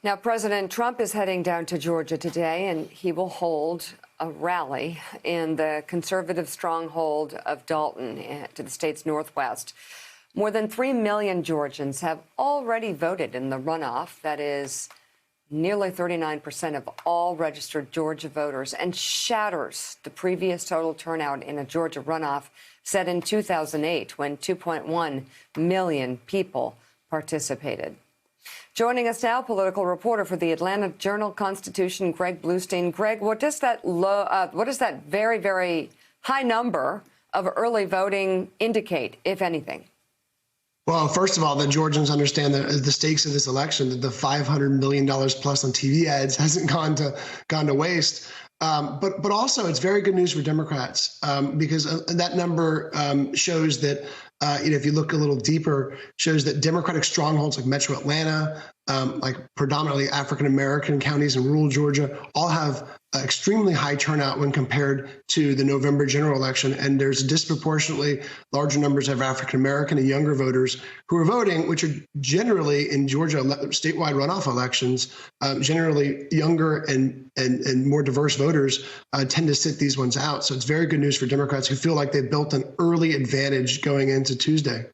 Now, President Trump is heading down to Georgia today, and he will hold a rally in the conservative stronghold of Dalton to the state's northwest. More than 3 million Georgians have already voted in the runoff. That is nearly 39% of all registered Georgia voters, and shatters the previous total turnout in a Georgia runoff set in 2008, when 2.1 million people participated. Joining us now, political reporter for the Atlanta Journal-Constitution, Greg Bluestein. Greg, what does that very, very high number of early voting indicate, if anything? Well, first of all, the Georgians understand the stakes of this election, that the $500 million plus on TV ads hasn't gone to waste. But also, it's very good news for Democrats because that number shows that, if you look a little deeper, shows that Democratic strongholds like Metro Atlanta, like predominantly African-American counties in rural Georgia, all have extremely high turnout when compared to the November general election. And there's disproportionately larger numbers of African-American and younger voters who are voting, which are generally in Georgia statewide runoff elections, generally younger and more diverse voters tend to sit these ones out. So it's very good news for Democrats who feel like they've built an early advantage going into Tuesday.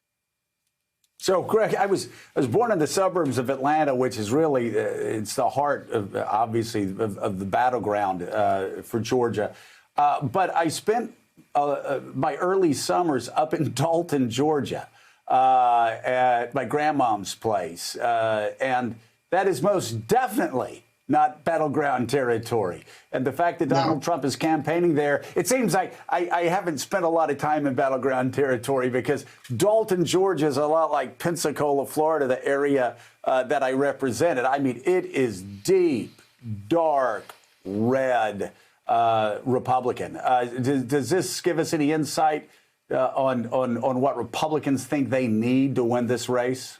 So, Greg, I was born in the suburbs of Atlanta, which is really it's the heart of, obviously, of the battleground for Georgia. But I spent my early summers up in Dalton, Georgia, at my grandmom's place, and that is most definitely not battleground territory. And the fact that Donald Trump is campaigning there, it seems like I haven't spent a lot of time in battleground territory, because Dalton, Georgia is a lot like Pensacola, Florida, the area that I represented. I mean, it is deep, dark, red Republican. Does this give us any insight on what Republicans think they need to win this race?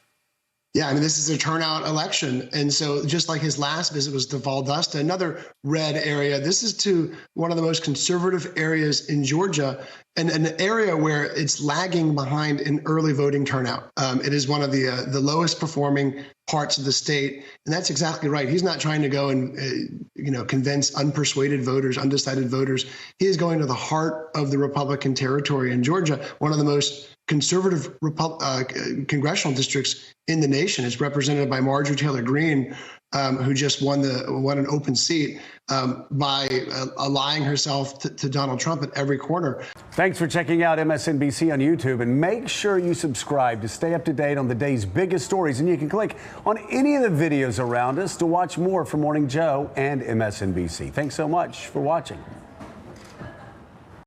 Yeah, I mean, this is a turnout election. And so just like his last visit was to Valdosta, another red area, this is to one of the most conservative areas in Georgia, and an area where it's lagging behind in early voting turnout. It is one of the lowest performing parts of the state. And that's exactly right. He's not trying to go and, convince unpersuaded voters, undecided voters. He is going to the heart of the Republican territory in Georgia, one of the most conservative congressional districts in the nation. Is represented by Marjorie Taylor Greene, who just won an open seat by allying herself to Donald Trump at every corner. Thanks for checking out MSNBC on YouTube, and make sure you subscribe to stay up to date on the day's biggest stories. And you can click on any of the videos around us to watch more from Morning Joe and MSNBC. Thanks so much for watching.